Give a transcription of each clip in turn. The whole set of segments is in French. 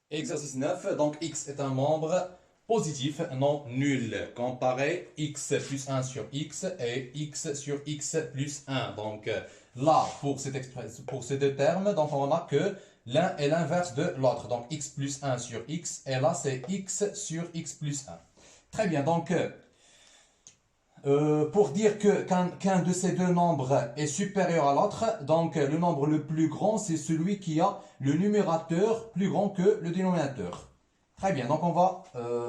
Exercice 9. Donc, x est un nombre positif, non nul. Comparez x plus 1 sur x et x sur x plus 1. Donc, là, pour ces deux termes, donc on remarque que l'un est l'inverse de l'autre. Donc, x plus 1 sur x, et là, c'est x sur x plus 1. Très bien, donc, pour dire qu'un de ces deux nombres est supérieur à l'autre, donc le nombre le plus grand, c'est celui qui a le numérateur plus grand que le dénominateur. Très bien, donc on va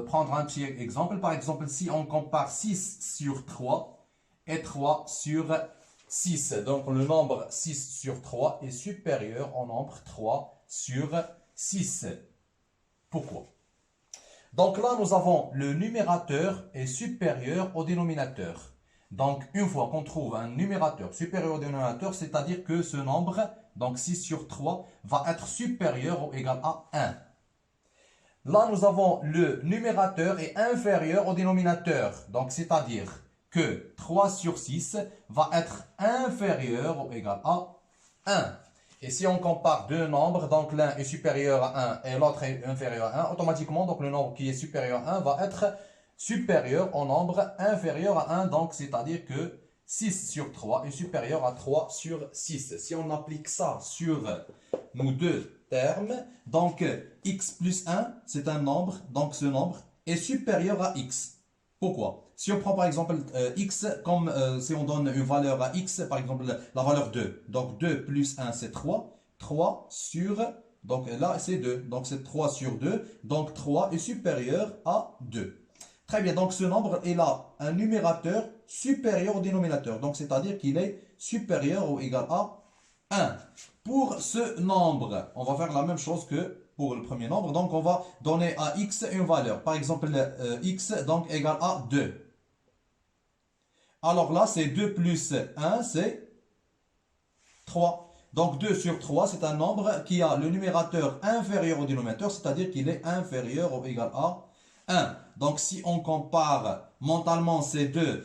prendre un petit exemple. Par exemple, si on compare 6 sur 3 et 3 sur 6, donc le nombre 6 sur 3 est supérieur au nombre 3 sur 6. Pourquoi? Donc là, nous avons le numérateur est supérieur au dénominateur. Donc, une fois qu'on trouve un numérateur supérieur au dénominateur, c'est-à-dire que ce nombre, donc 6 sur 3, va être supérieur ou égal à 1. Là, nous avons le numérateur est inférieur au dénominateur. Donc, c'est-à-dire que 3 sur 6 va être inférieur ou égal à 1. Et si on compare deux nombres, donc l'un est supérieur à 1 et l'autre est inférieur à 1, automatiquement, donc le nombre qui est supérieur à 1 va être supérieur au nombre inférieur à 1. Donc, c'est-à-dire que 6 sur 3 est supérieur à 3 sur 6. Si on applique ça sur nos deux termes, donc x plus 1, c'est un nombre, donc ce nombre est supérieur à x. Pourquoi? Si on prend par exemple x, comme si on donne une valeur à x, par exemple la valeur 2. Donc 2 plus 1 c'est 3. 3 sur, donc là c'est 2. Donc c'est 3 sur 2. Donc 3 est supérieur à 2. Très bien, donc ce nombre est là un numérateur supérieur au dénominateur. Donc c'est-à-dire qu'il est supérieur ou égal à 1. Pour ce nombre, on va faire la même chose que pour le premier nombre. Donc on va donner à x une valeur. Par exemple, x donc égale à 2. Alors là, c'est 2 plus 1, c'est 3. Donc 2 sur 3, c'est un nombre qui a le numérateur inférieur au dénominateur, c'est-à-dire qu'il est inférieur ou égal à 1. Donc si on compare mentalement ces deux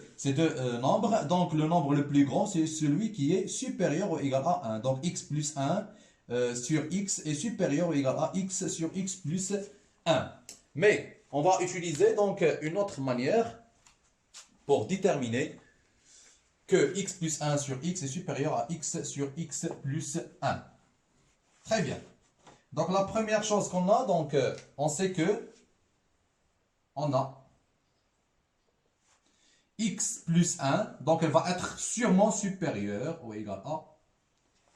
nombres, donc le nombre le plus grand, c'est celui qui est supérieur ou égal à 1. Donc x plus 1 sur x est supérieur ou égal à x sur x plus 1. Mais on va utiliser donc une autre manière pour déterminer que x plus 1 sur x est supérieur à x sur x plus 1. Très bien. Donc la première chose qu'on a, donc on sait que on a x plus 1, donc elle va être sûrement supérieure ou égale à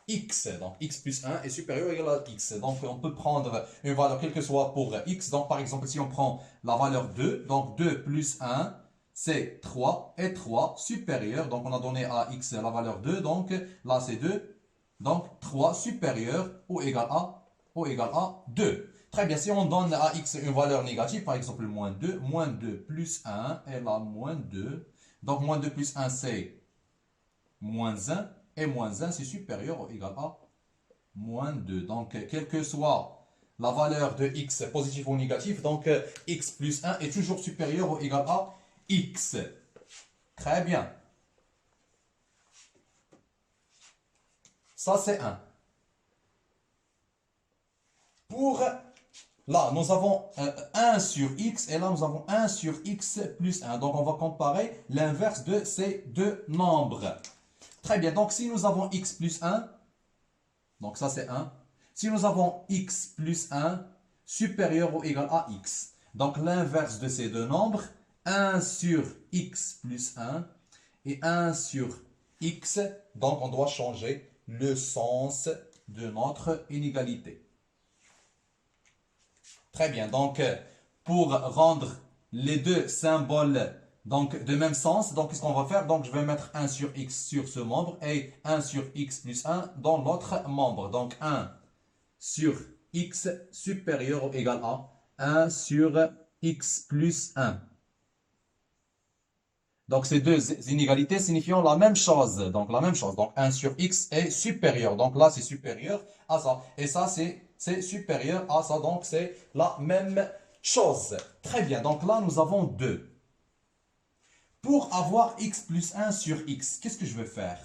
x. Donc x plus 1 est supérieur ou égal à x. Donc on peut prendre une valeur quelle que soit pour x. Donc par exemple si on prend la valeur 2, donc 2 plus 1 c'est 3 et 3 supérieur. Donc on a donné à x la valeur 2, donc là c'est 2. Donc 3 supérieur ou égal à 2. Très bien, si on donne à x une valeur négative, par exemple moins 2 plus 1, et là moins 2. Donc moins 2 plus 1 c'est moins 1, et moins 1 c'est supérieur ou égal à moins 2. Donc quelle que soit la valeur de x positive ou négative, donc x plus 1 est toujours supérieur ou égal à x. Très bien. Ça c'est 1. Pour là, nous avons 1 sur x et là, nous avons 1 sur x plus 1. Donc, on va comparer l'inverse de ces deux nombres. Très bien. Donc, si nous avons x plus 1, donc ça c'est 1. Si nous avons x plus 1 supérieur ou égal à x. Donc, l'inverse de ces deux nombres, 1 sur x plus 1 et 1 sur x. Donc, on doit changer le sens de notre inégalité. Très bien. Donc, pour rendre les deux symboles donc, de même sens, donc qu'est-ce qu'on va faire? Donc, je vais mettre 1 sur x sur ce membre et 1 sur x plus 1 dans l'autre membre. Donc, 1 sur x supérieur ou égal à 1 sur x plus 1. Donc, ces deux inégalités signifient la même chose. Donc, la même chose. Donc, 1 sur x est supérieur. Donc, là, c'est supérieur à ça. Et ça, c'est supérieur à ça. Donc, c'est la même chose. Très bien. Donc, là, nous avons 2. Pour avoir x plus 1 sur x, qu'est-ce que je vais faire?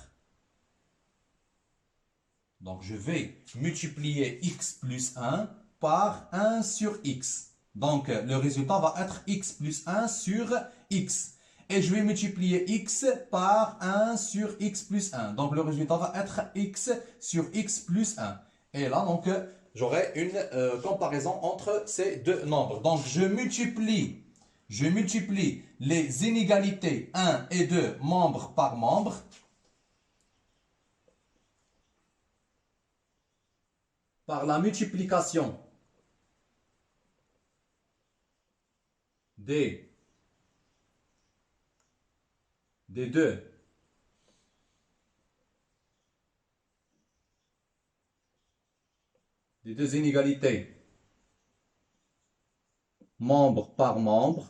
Donc, je vais multiplier x plus 1 par 1 sur x. Donc, le résultat va être x plus 1 sur x. Et je vais multiplier x par 1 sur x plus 1. Donc, le résultat va être x sur x plus 1. Et là, donc, j'aurai une comparaison entre ces deux nombres. Donc, je multiplie les inégalités 1 et 2 membre par membre. Par la multiplication des deux inégalités membre par membre.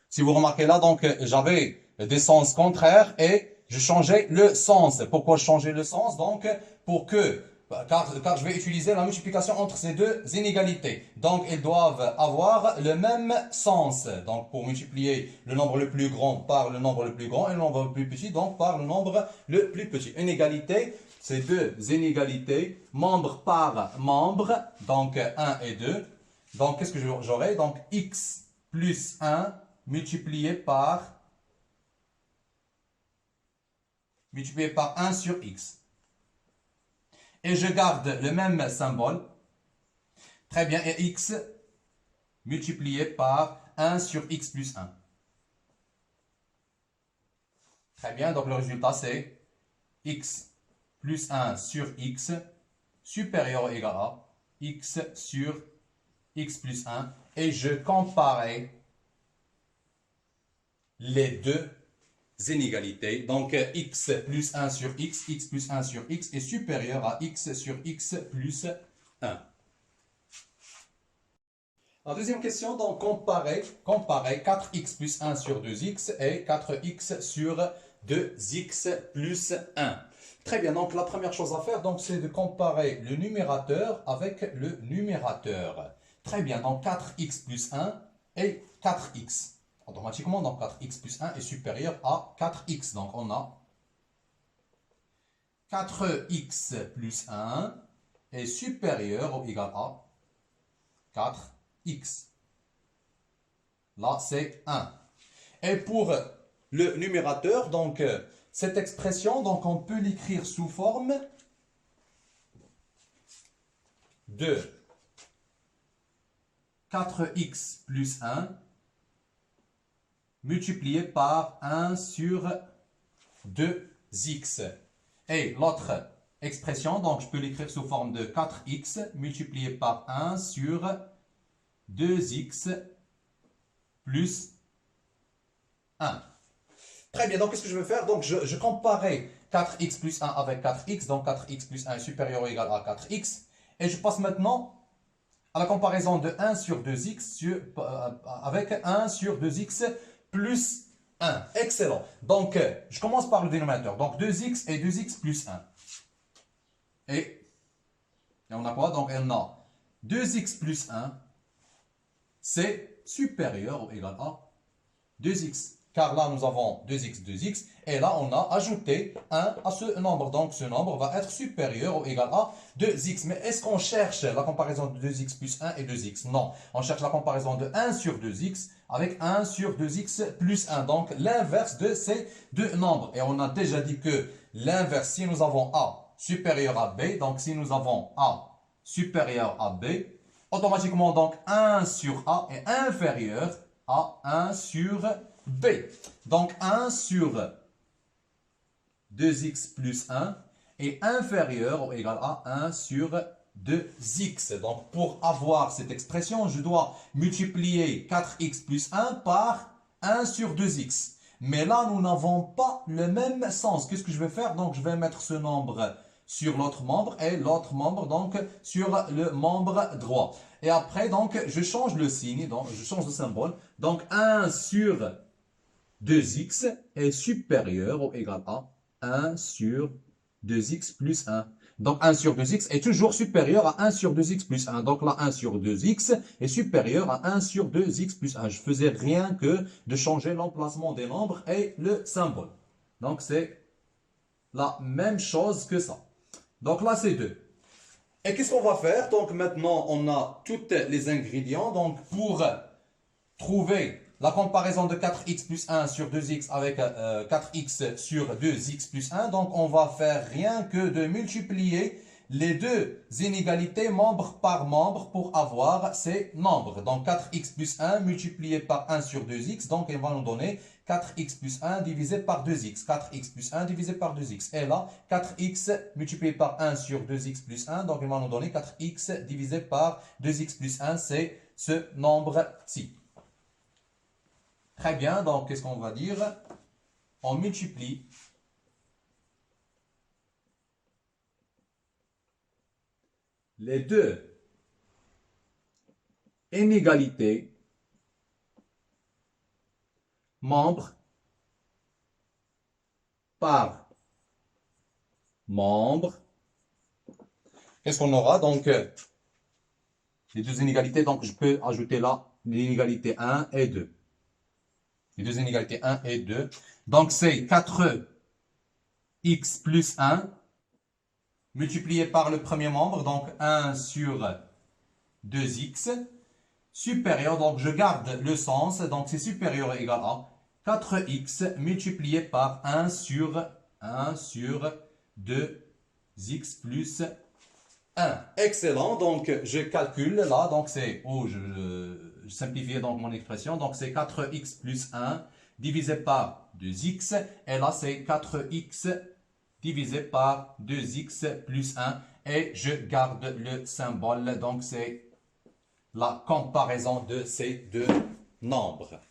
Si vous remarquez là, donc j'avais des sens contraires et je changeais le sens. Pourquoi changer le sens? Donc car je vais utiliser la multiplication entre ces deux inégalités. Donc ils doivent avoir le même sens. Donc pour multiplier le nombre le plus grand par le nombre le plus grand et le nombre le plus petit, donc par le nombre le plus petit. Une égalité, ces deux inégalités, membre par membre, donc 1 et 2. Donc qu'est-ce que j'aurai? Donc x plus 1 multiplié par 1 sur x. Et je garde le même symbole. Très bien, et x multiplié par 1 sur x plus 1. Très bien, donc le résultat c'est x plus 1 sur x supérieur ou égal à x sur x plus 1. Et je comparais les deux inégalités. Donc, x plus 1 sur x plus 1 sur x est supérieur à x sur x plus 1. La deuxième question, donc comparer 4x plus 1 sur 2x et 4x sur 2x plus 1. Très bien, donc la première chose à faire, donc c'est de comparer le numérateur avec le numérateur. Très bien, donc 4x plus 1 et 4x. Automatiquement, donc 4x plus 1 est supérieur à 4x. Donc on a 4x plus 1 est supérieur ou égal à 4x. Là, c'est 1. Et pour le numérateur, donc cette expression, donc on peut l'écrire sous forme de 4x plus 1 multiplié par 1 sur 2x. Et l'autre expression, donc je peux l'écrire sous forme de 4x multiplié par 1 sur 2x plus 1. Très bien, donc qu'est-ce que je veux faire? Donc je comparais 4x plus 1 avec 4x, donc 4x plus 1 est supérieur ou égal à 4x. Et je passe maintenant à la comparaison de 1 sur 2x avec 1 sur 2x plus 1. Excellent. Donc, je commence par le dénominateur. Donc, 2x et 2x plus 1. Et on a quoi? Donc, on a 2x plus 1, c'est supérieur ou égal à 2x. Car là, nous avons 2x, 2x. Et là, on a ajouté 1 à ce nombre. Donc, ce nombre va être supérieur ou égal à 2x. Mais est-ce qu'on cherche la comparaison de 2x plus 1 et 2x? Non. On cherche la comparaison de 1 sur 2x avec 1 sur 2x plus 1. Donc, l'inverse de ces deux nombres. Et on a déjà dit que l'inverse, si nous avons A supérieur à B, donc si nous avons A supérieur à B, automatiquement, donc 1 sur A est inférieur à 1 sur B. Donc 1 sur 2x plus 1 est inférieur ou égal à 1 sur 2x. Donc pour avoir cette expression, je dois multiplier 4x plus 1 par 1 sur 2x. Mais là, nous n'avons pas le même sens. Qu'est-ce que je vais faire? Donc je vais mettre ce nombre sur l'autre membre et l'autre membre donc sur le membre droit. Et après, donc, je change le signe, donc je change le symbole. Donc 1 sur 2x est supérieur ou égal à 1 sur 2x plus 1. Donc 1 sur 2x est toujours supérieur à 1 sur 2x plus 1. Donc là, 1 sur 2x est supérieur à 1 sur 2x plus 1. Je faisais rien que de changer l'emplacement des nombres et le symbole. Donc c'est la même chose que ça. Donc là, c'est 2. Et qu'est-ce qu'on va faire? Donc maintenant, on a tous les ingrédients. Donc pour trouver la comparaison de 4x plus 1 sur 2x avec 4x sur 2x plus 1, donc on va faire rien que de multiplier les deux inégalités membre par membre pour avoir ces nombres. Donc 4x plus 1 multiplié par 1 sur 2x, donc il va nous donner 4x plus 1 divisé par 2x. 4x plus 1 divisé par 2x. Et là, 4x multiplié par 1 sur 2x plus 1, donc il va nous donner 4x divisé par 2x plus 1, c'est ce nombre-ci. Très bien, donc qu'est-ce qu'on va dire? On multiplie les deux inégalités membre par membre. Qu'est-ce qu'on aura? Donc, les deux inégalités, donc je peux ajouter là l'inégalité 1 et 2. Les deux inégalités 1 et 2. Donc, c'est 4x plus 1 multiplié par le premier membre, donc 1 sur 2x, supérieur, donc je garde le sens, donc c'est supérieur ou égal à 4x multiplié par 1 sur 2x plus 1. Excellent, donc je calcule là, donc c'est, je simplifie donc mon expression, donc c'est 4x plus 1 divisé par 2x, et là c'est 4x divisé par 2x plus 1, et je garde le symbole, donc c'est la comparaison de ces deux nombres.